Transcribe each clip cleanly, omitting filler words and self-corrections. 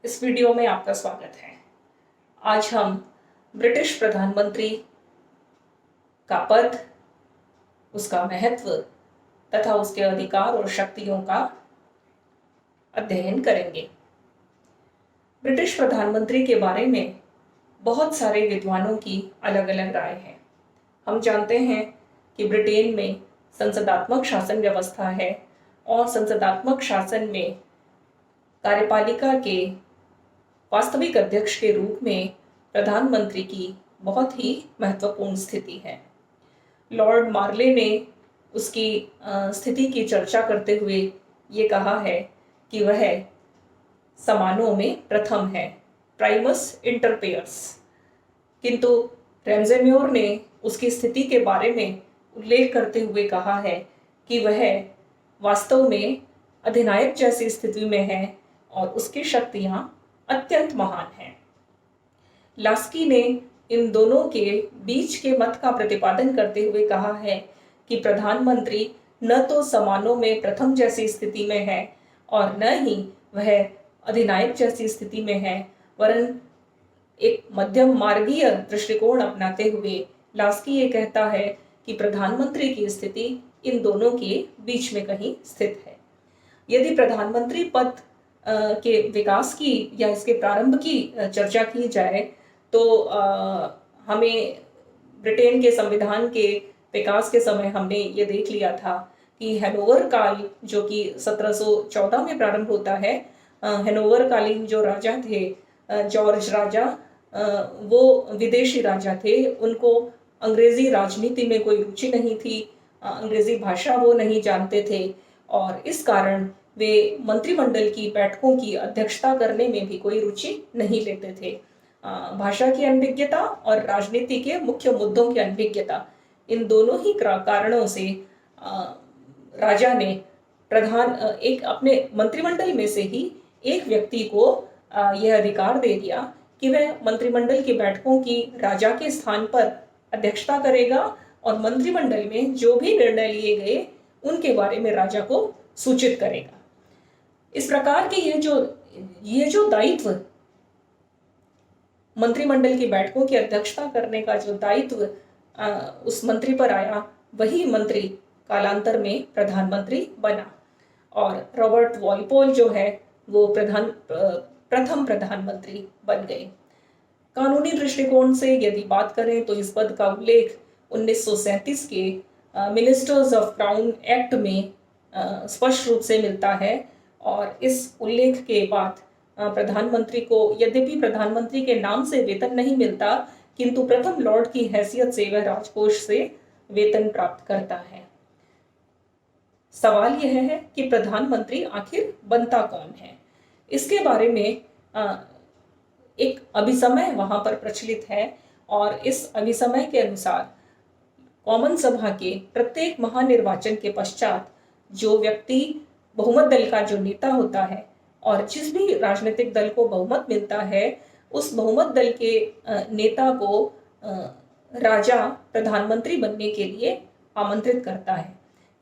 इस वीडियो में आपका स्वागत है। आज हम ब्रिटिश प्रधानमंत्री का पद, उसका महत्व तथा उसके अधिकार और शक्तियों का अध्ययन करेंगे। ब्रिटिश प्रधानमंत्री के बारे में बहुत सारे विद्वानों की अलग अलग राय है। हम जानते हैं कि ब्रिटेन में संसदात्मक शासन व्यवस्था है और संसदात्मक शासन में कार्यपालिका के वास्तविक अध्यक्ष के रूप में प्रधानमंत्री की बहुत ही महत्वपूर्ण स्थिति है। लॉर्ड मार्ले ने उसकी स्थिति की चर्चा करते हुए ये कहा है कि वह समानों में प्रथम है, प्राइमस इंटर पेयर्स। किंतु रैमज़े ने उसकी स्थिति के बारे में उल्लेख करते हुए कहा है कि वह वास्तव में अधिनायक जैसी स्थिति में है और उसकी शक्तियां अत्यंत महान हैं। लास्की ने इन दोनों के बीच के मत का प्रतिपादन करते हुए कहा है कि प्रधानमंत्री न तो समानों में प्रथम जैसी स्थिति में है और न ही वह अधिनायक जैसी स्थिति में है, वरन एक मध्यम मार्गीय दृष्टिकोण अपनाते हुए लास्की ये कहता है कि प्रधानमंत्री की स्थिति इन दोनों के बीच में कहीं स्थित है। यदि प्रधानमंत्री पद के विकास की या इसके प्रारंभ की चर्चा की जाए तो हमें ब्रिटेन के संविधान के विकास के समय हमने ये देख लिया था कि हैनोवर काल, जो कि 1714 में प्रारंभ होता है, हैनोवर कालीन जो राजा थे, जॉर्ज राजा, वो विदेशी राजा थे। उनको अंग्रेजी राजनीति में कोई रुचि नहीं थी, अंग्रेजी भाषा वो नहीं जानते थे और इस कारण वे मंत्रिमंडल की बैठकों की अध्यक्षता करने में भी कोई रुचि नहीं लेते थे। भाषा की अनभिज्ञता और राजनीति के मुख्य मुद्दों की अनभिज्ञता, इन दोनों ही कारणों से राजा ने एक अपने मंत्रिमंडल में से ही एक व्यक्ति को यह अधिकार दे दिया कि वह मंत्रिमंडल की बैठकों की राजा के स्थान पर अध्यक्षता करेगा और मंत्रिमंडल में जो भी निर्णय लिए गए उनके बारे में राजा को सूचित करेगा। इस प्रकार के ये जो दायित्व, मंत्रिमंडल की बैठकों की अध्यक्षता करने का जो दायित्व उस मंत्री पर आया, वही मंत्री कालांतर में प्रधानमंत्री बना और रॉबर्ट वॉलपोल जो है वो प्रथम प्रधानमंत्री बन गए। कानूनी दृष्टिकोण से यदि बात करें तो इस पद का उल्लेख 1937 के मिनिस्टर्स ऑफ क्राउन एक्ट में स्पष्ट रूप से मिलता है और इस उल्लेख के बाद प्रधानमंत्री को, यद्यपि प्रधानमंत्री के नाम से वेतन नहीं मिलता, किंतु प्रथम लॉर्ड की हैसियत से वह राजकोष से वेतन प्राप्त करता है। सवाल यह है कि प्रधानमंत्री आखिर बनता कौन है? इसके बारे में एक अभिसमय वहां पर प्रचलित है और इस अभिसमय के अनुसार कॉमन सभा के प्रत्येक महानिर्वाचन के पश्चात जो व्यक्ति बहुमत दल का जो नेता होता है और जिस भी राजनीतिक दल को बहुमत मिलता है, उस बहुमत दल के नेता को राजा प्रधानमंत्री बनने के लिए आमंत्रित करता है।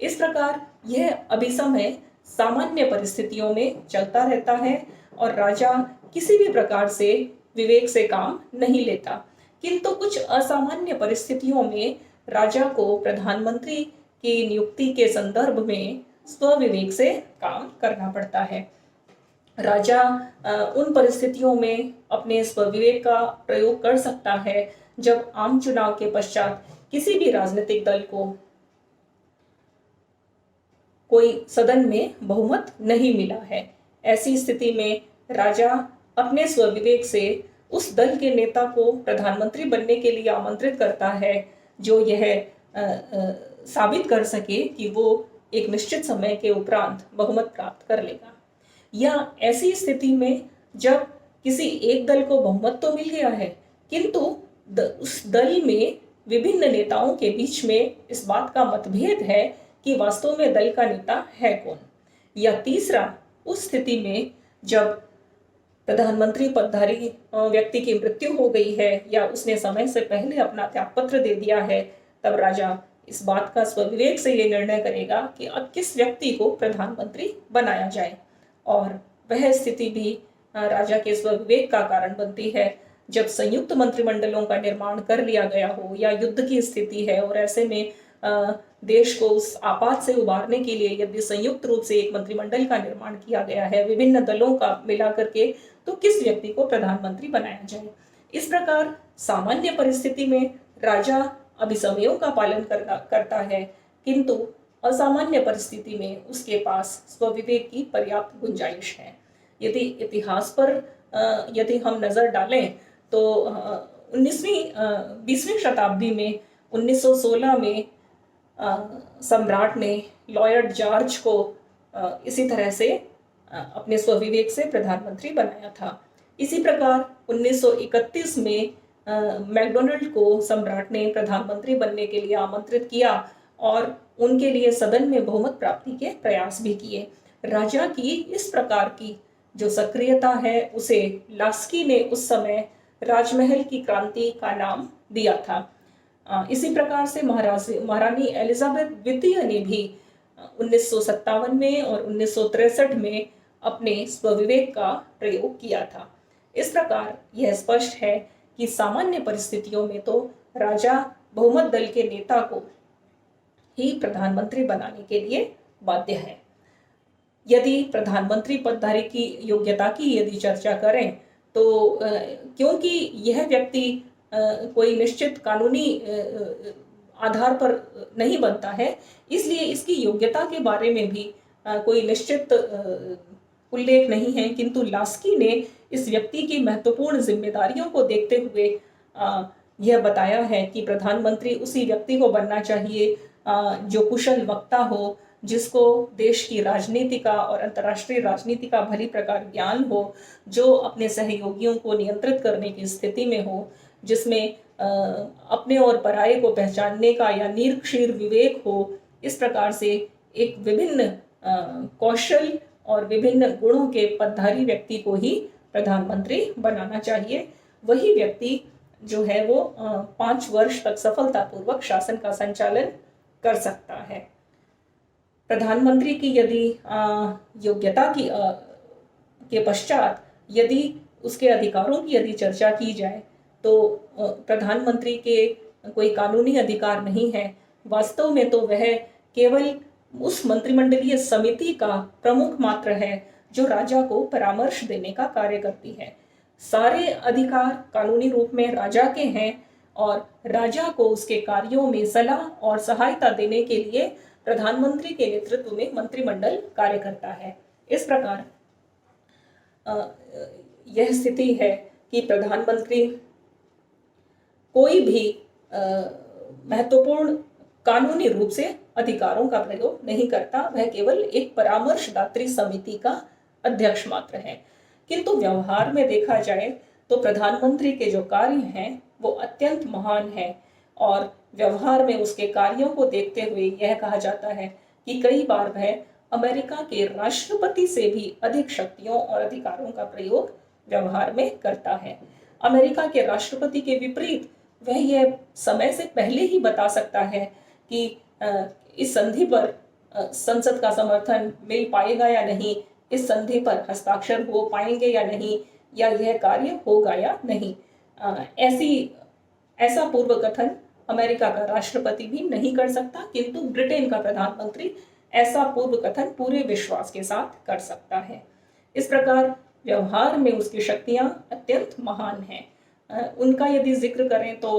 इस प्रकार यह अभिसमय सामान्य परिस्थितियों में चलता रहता है और राजा किसी भी प्रकार से विवेक से काम नहीं लेता, किंतु कुछ असामान्य परिस्थितियों में राजा को प्रधानमंत्री की नियुक्ति के संदर्भ में स्वविवेक से काम करना पड़ता है। राजा उन परिस्थितियों में अपने स्वविवेक का प्रयोग कर सकता है जब आम चुनाव के पश्चात किसी भी राजनीतिक दल को कोई सदन में बहुमत नहीं मिला है। ऐसी स्थिति में राजा अपने स्वविवेक से उस दल के नेता को प्रधानमंत्री बनने के लिए आमंत्रित करता है जो यह साबित कर सके कि वो एक निश्चित समय के उपरांत बहुमत प्राप्त कर लेगा। या ऐसी स्थिति में जब किसी एक दल को बहुमत तो मिल गया है, किंतु उस दल में विभिन्न नेताओं के बीच में इस बात का मतभेद है कि वास्तव में दल का नेता है कौन। या तीसरा, उस स्थिति में जब प्रधानमंत्री पदधारी व्यक्ति की मृत्यु हो गई है या उसने समय से पहले अपना त्यागपत्र दे दिया है, तब राजा इस बात का स्वविवेक से ये निर्णय करेगा कि अब किस व्यक्ति को प्रधानमंत्री बनाया जाए और वह स्थिति भी राजा के स्वविवेक का कारण बनती है। जब संयुक्त मंत्रिमंडलों का निर्माण कर लिया गया हो या युद्ध की स्थिति है और ऐसे में देश को उस आपात से उबारने के लिए यदि संयुक्त रूप से एक मंत्रिमंडल का निर्माण किया गया है विभिन्न दलों का मिला करके, तो किस व्यक्ति को प्रधानमंत्री बनाया जाए। इस प्रकार सामान्य परिस्थिति में राजा अभिसमयों का पालन करता है, किंतु असामान्य परिस्थिति में उसके पास स्वविवेक की पर्याप्त गुंजाइश है। यदि इतिहास पर यदि हम नजर डालें तो 20वीं शताब्दी में 1916 में सम्राट ने लॉर्ड जॉर्ज को इसी तरह से अपने स्वविवेक से प्रधानमंत्री बनाया था। इसी प्रकार 1931 में मैकडोनल्ड को सम्राट ने प्रधानमंत्री बनने के लिए आमंत्रित किया और उनके लिए सदन में बहुमत प्राप्ति के प्रयास भी किए। राजा की इस प्रकार की जो सक्रियता है उसे लास्की ने उस समय राजमहल की क्रांति का नाम दिया था। इसी प्रकार से महारानी एलिजाबेथ द्वितीय ने भी 1957 में और 1963 में अपने स्वविवेक का प्रयोग किया था। इस प्रकार यह स्पष्ट है कि सामान्य परिस्थितियों में तो राजा बहुमत दल के नेता को ही प्रधानमंत्री बनाने के लिए बाध्य है। यदि प्रधानमंत्री पदधारी की योग्यता की यदि चर्चा करें तो क्योंकि यह व्यक्ति कोई निश्चित कानूनी आधार पर नहीं बनता है, इसलिए इसकी योग्यता के बारे में भी कोई निश्चित उल्लेख नहीं है। किंतु लास्की ने इस व्यक्ति की महत्वपूर्ण जिम्मेदारियों को देखते हुए यह बताया है कि प्रधानमंत्री उसी व्यक्ति को बनना चाहिए जो कुशल वक्ता हो, जिसको देश की राजनीति का और अंतर्राष्ट्रीय राजनीति का भली प्रकार ज्ञान हो, जो अपने सहयोगियों को नियंत्रित करने की स्थिति में हो, जिसमें अपने और पराये को पहचानने का या नीरक्षीर विवेक हो। इस प्रकार से एक विभिन्न कौशल और विभिन्न गुणों के पदधारी व्यक्ति को ही प्रधानमंत्री बनाना चाहिए। वही व्यक्ति जो है वो 5 वर्ष तक सफलतापूर्वक शासन का संचालन कर सकता है। प्रधानमंत्री की यदि योग्यता की के पश्चात यदि उसके अधिकारों की यदि चर्चा की जाए तो प्रधानमंत्री के कोई कानूनी अधिकार नहीं है। वास्तव में तो वह केवल उस मंत्रिमंडलीय समिति का प्रमुख मात्र है जो राजा को परामर्श देने का कार्य करती है। सारे अधिकार कानूनी रूप में राजा के हैं और राजा को उसके कार्यों में सलाह और सहायता देने के लिए प्रधानमंत्री के नेतृत्व में मंत्रिमंडल कार्य करता है। इस प्रकार यह स्थिति है कि प्रधानमंत्री कोई भी महत्वपूर्ण कानूनी रूप से अधिकारों का प्रयोग नहीं करता, वह केवल एक परामर्शदात्री समिति का अध्यक्ष मात्र है। किंतु व्यवहार में देखा जाए तो प्रधानमंत्री के जो कार्य हैं वो अत्यंत महान हैं और व्यवहार में उसके कार्यों को देखते हुए यह कहा जाता है कि कई बार वह अमेरिका के राष्ट्रपति से भी अधिक शक्तियों और अधिकारों का प्रयोग व्यवहार में करता है। अमेरिका के राष्ट्रपति के विपरीत वह यह समय से पहले ही बता सकता है कि इस संधि पर संसद का समर्थन मिल पाएगा या नहीं, इस संधि पर हस्ताक्षर हो पाएंगे या नहीं, या यह कार्य होगा या नहीं। ऐसा पूर्व कथन अमेरिका का राष्ट्रपति भी नहीं कर सकता, किंतु ब्रिटेन का प्रधानमंत्री ऐसा पूर्व कथन पूरे विश्वास के साथ कर सकता है। इस प्रकार व्यवहार में उसकी शक्तियां अत्यंत महान हैं। उनका यदि जिक्र करें तो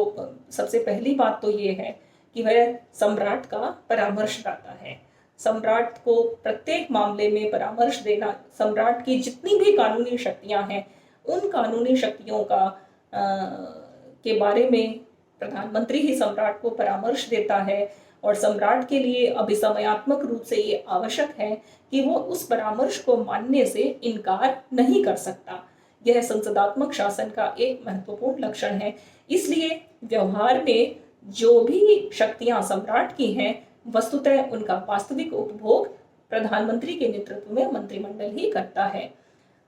सबसे पहली बात तो ये है कि वह सम्राट का परामर्शदाता है। सम्राट को प्रत्येक मामले में परामर्श देना, सम्राट की जितनी भी कानूनी शक्तियां हैं उन कानूनी शक्तियों का के बारे में प्रधानमंत्री ही सम्राट को परामर्श देता है और सम्राट के लिए अभिसमयात्मक रूप से ये आवश्यक है कि वो उस परामर्श को मानने से इनकार नहीं कर सकता। यह संसदात्मक शासन का एक महत्वपूर्ण लक्षण है। इसलिए व्यवहार में जो भी शक्तियां सम्राट की हैं, वस्तुतः उनका वास्तविक उपभोग प्रधानमंत्री के नेतृत्व में मंत्रिमंडल ही करता है।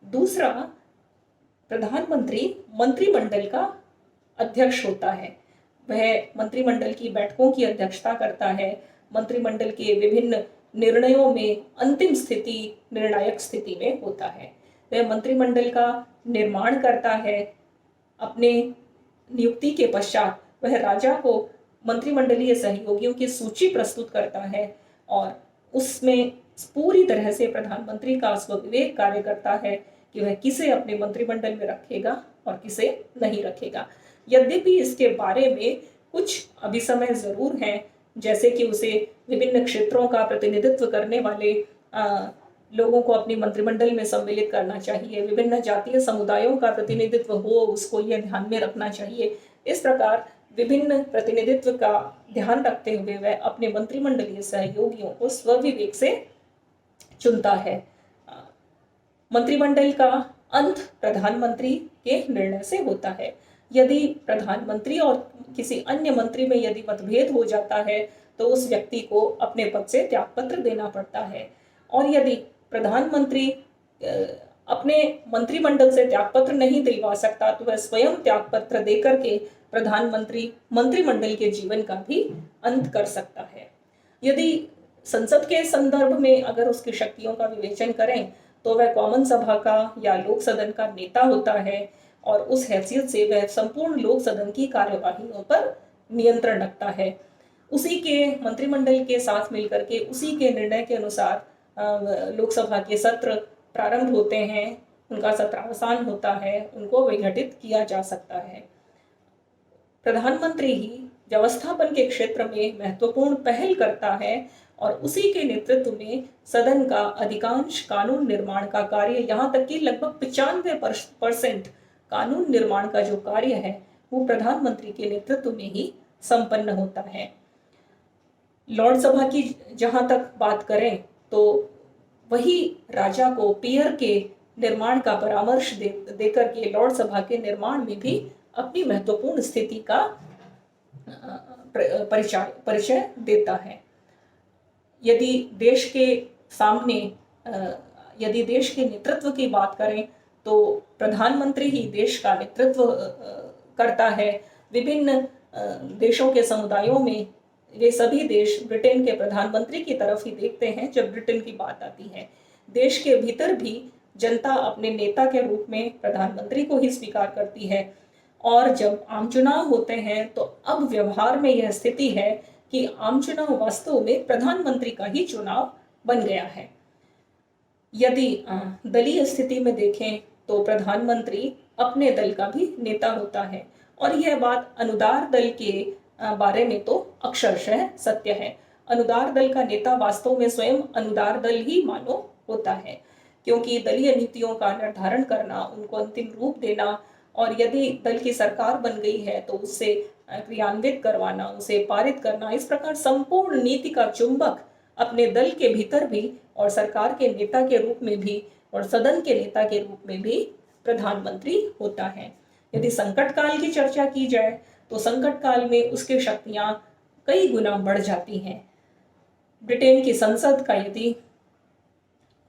दूसरा, प्रधानमंत्री मंत्रिमंडल का अध्यक्ष होता है। वह मंत्रिमंडल की बैठकों की अध्यक्षता करता है, मंत्रिमंडल के विभिन्न निर्णयों में अंतिम स्थिति निर्णायक स्थिति में होता है। वह मंत्रिमंडल का निर्माण करता है। अपने नियुक्ति के पश्चात वह राजा को मंत्रिमंडलीय सहयोगियों की सूची प्रस्तुत करता है और उसमें पूरी तरह से प्रधानमंत्री का स्वविवेक कार्य करता है कि वह किसे अपने मंत्रिमंडल में रखेगा और किसे नहीं रखेगा। यद्यपि इसके बारे में कुछ अभिसमय जरूर हैं, जैसे कि उसे विभिन्न क्षेत्रों का प्रतिनिधित्व करने वाले लोगों को अपनी मंत्रिमंडल में सम्मिलित करना चाहिए, विभिन्न जातीय समुदायों का प्रतिनिधित्व हो उसको यह ध्यान में रखना चाहिए। इस प्रकार विभिन्न प्रतिनिधित्व का ध्यान रखते हुए वह अपने मंत्रिमंडलीय सहयोगियों को स्वविवेक से चुनता है। मंत्रिमंडल का अंत प्रधानमंत्री के निर्णय से होता है। यदि प्रधानमंत्री और किसी अन्य मंत्री में यदि मतभेद हो जाता है तो उस व्यक्ति को अपने पद से त्यागपत्र देना पड़ता है, और यदि प्रधानमंत्री अपने मंत्रिमंडल से त्यागपत्र नहीं दिलवा सकता तो वह स्वयं त्यागपत्र देकर के प्रधानमंत्री मंत्रिमंडल के जीवन का भी अंत कर सकता है। यदि संसद के संदर्भ में अगर उसकी शक्तियों का विवेचन करें तो वह कॉमन सभा का या लोक सदन का नेता होता है और उस हैसियत से वह संपूर्ण लोक सदन की कार्यवाहियों पर नियंत्रण रखता है। उसी के मंत्रिमंडल के साथ मिलकर के उसी के निर्णय के अनुसार लोकसभा के सत्र प्रारंभ होते हैं, उनका सत्रावसान होता है, उनको विघटित किया जा सकता है। प्रधानमंत्री ही व्यवस्थापन के क्षेत्र में महत्वपूर्ण पहल करता है और उसी के नेतृत्व में सदन का अधिकांश कानून निर्माण का कार्य, यहाँ तक कि लगभग 95% कानून निर्माण का जो कार्य है वो प्रधानमंत्री के नेतृत्व में ही संपन्न होता है। लॉर्ड सभा की जहां तक बात करें तो वही राजा को पियर के निर्माण का परामर्श देकर के लॉर्ड सभा के निर्माण में भी अपनी महत्वपूर्ण स्थिति का परिचय देता है। यदि देश के सामने यदि देश के नेतृत्व की बात करें तो प्रधानमंत्री ही देश का नेतृत्व करता है। विभिन्न देशों के समुदायों में वे सभी देश ब्रिटेन के प्रधानमंत्री की तरफ ही देखते हैं जब ब्रिटेन की बात आती है। देश के भीतर भी जनता अपने नेता के रूप में प्रधानमंत्री को ही स्वीकार करती है, और जब आम चुनाव होते हैं तो अब व्यवहार में यह स्थिति है कि आम चुनाव वास्तव में प्रधानमंत्री का ही चुनाव बन गया है। यदि दलीय स्थिति में देखें तो प्रधानमंत्री अपने दल का भी नेता होता है, और यह बात अनुदार दल के बारे में तो अक्षरशः सत्य है। अनुदार दल का नेता वास्तव में स्वयं अनुदार दल ही मानो होता है, क्योंकि दलीय नीतियों का निर्धारण करना, उनको अंतिम रूप देना, और यदि दल की सरकार बन गई है तो उससे क्रियान्वित करवाना, उसे पारित करना, इस प्रकार संपूर्ण नीति का चुंबक अपने दल के भीतर भी और सरकार के नेता के रूप में भी और सदन के नेता के रूप में भी प्रधानमंत्री होता है। यदि संकट काल की चर्चा की जाए तो संकट काल में उसकी शक्तियां कई गुना बढ़ जाती हैं। ब्रिटेन की संसद का यदि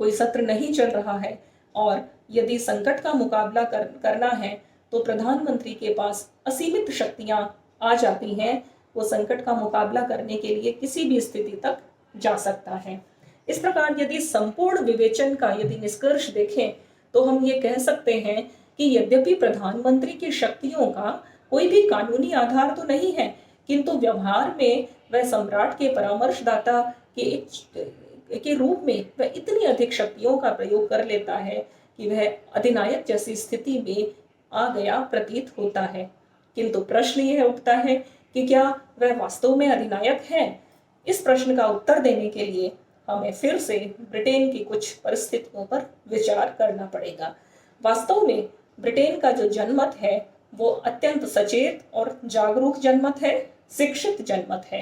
कोई सत्र नहीं चल रहा है और यदि संकट का मुकाबला करना है तो प्रधानमंत्री के पास असीमित शक्तियां आ जाती हैं। वो संकट का मुकाबला करने के लिए किसी भी स्थिति तक जा सकता है। इस प्रकार यदि संपूर्ण विवेचन का यदि निष्कर्ष देखें तो हम ये कह सकते हैं कि यद्यपि प्रधानमंत्री की शक्तियों का कोई भी कानूनी आधार तो नहीं है, किंतु व्यवहार में वह सम्राट के परामर्शदाता के रूप में वह इतनी अधिक शक्तियों का प्रयोग कर लेता है कि वह अधिनायक जैसी स्थिति में आ गया प्रतीत होता है। किंतु प्रश्न यह उठता है कि क्या वह वास्तव में अधिनायक है? इस प्रश्न का उत्तर देने के लिए हमें फिर से ब्रिटेन की कुछ परिस्थितियों पर विचार करना पड़ेगा। वास्तव में ब्रिटेन का जो जनमत है वो अत्यंत सचेत और जागरूक जनमत है, शिक्षित जनमत है।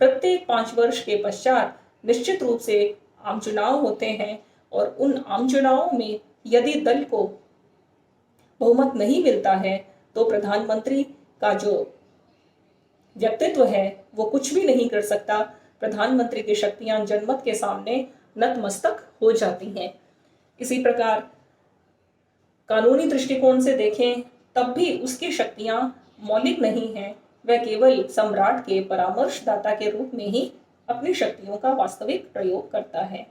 प्रत्येक 5 वर्ष के पश्चात निश्चित रूप से आम चुनाव होते हैं, और उन आम चुनावों में यदि दल को बहुमत नहीं मिलता है तो प्रधानमंत्री का जो व्यक्तित्व है वो कुछ भी नहीं कर सकता। प्रधानमंत्री की शक्तियां जनमत के सामने नतमस्तक हो जाती हैं। इसी प्रकार कानूनी दृष्टिकोण से देखें तब भी उसकी शक्तियां मौलिक नहीं हैं, वह केवल सम्राट के परामर्शदाता के रूप में ही अपनी शक्तियों का वास्तविक प्रयोग करता है।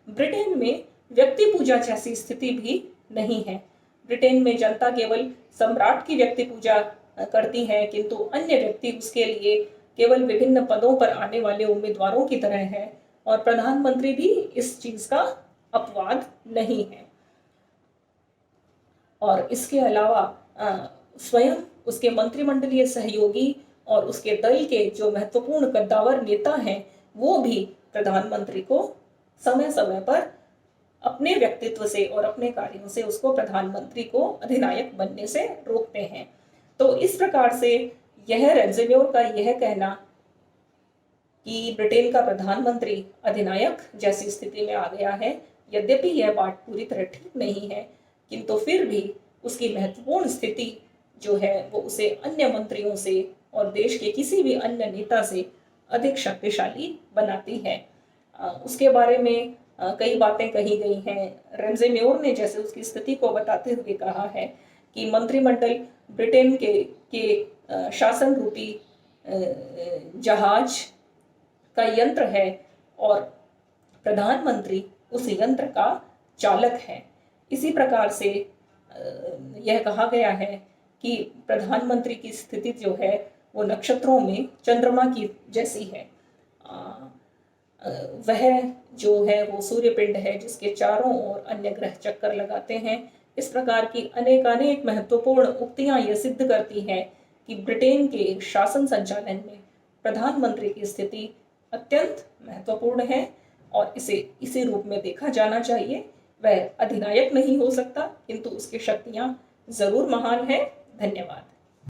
ब्रिटेन में व्यक्ति पूजा जैसी स्थिति भी नहीं है। ब्रिटेन में जनता केवल सम्राट की व्यक्ति पूजा करती है, किंतु अन्य व्यक्ति उसके लिए केवल विभिन्न पदों पर आने वाले उम्मीदवारों की तरह है, और प्रधानमंत्री भी इस चीज का अपवाद नहीं है। और इसके अलावा स्वयं उसके मंत्रिमंडलीय सहयोगी और उसके दल के जो महत्वपूर्ण कद्दावर नेता हैं, वो भी प्रधानमंत्री को समय समय पर अपने व्यक्तित्व से और अपने कार्यों से उसको प्रधानमंत्री को अधिनायक बनने से रोकते हैं। तो इस प्रकार से यह रेम्ज़ेम्योर का यह कहना कि ब्रिटेन का प्रधानमंत्री अधिनायक जैसी स्थिति में आ गया है, यद्यपि यह बात पूरी तरह ठीक नहीं है, किंतु फिर भी उसकी महत्वपूर्ण स्थिति जो है वो उसे अन्य मंत्रियों से और देश के किसी भी अन्य नेता से अधिक शक्तिशाली बनाती है। उसके बारे में कई बातें कही गई हैं। रेम्ज़ेम्योर ने जैसे उसकी स्थिति को बताते हुए कहा है कि मंत्रिमंडल ब्रिटेन के शासन रूपी जहाज का यंत्र है और प्रधानमंत्री उस यंत्र का चालक है। इसी प्रकार से यह कहा गया है कि प्रधानमंत्री की स्थिति जो है वो नक्षत्रों में चंद्रमा की जैसी है। वह जो है वो सूर्यपिंड है जिसके चारों ओर अन्य ग्रह चक्कर लगाते हैं। इस प्रकार की अनेकानेक महत्वपूर्ण उक्तियां यह सिद्ध करती हैं कि ब्रिटेन के शासन संचालन में प्रधानमंत्री की स्थिति अत्यंत महत्वपूर्ण है और इसे इसी रूप में देखा जाना चाहिए। वह अधिनायक नहीं हो सकता, किंतु उसकी शक्तियां जरूर महान है। धन्यवाद।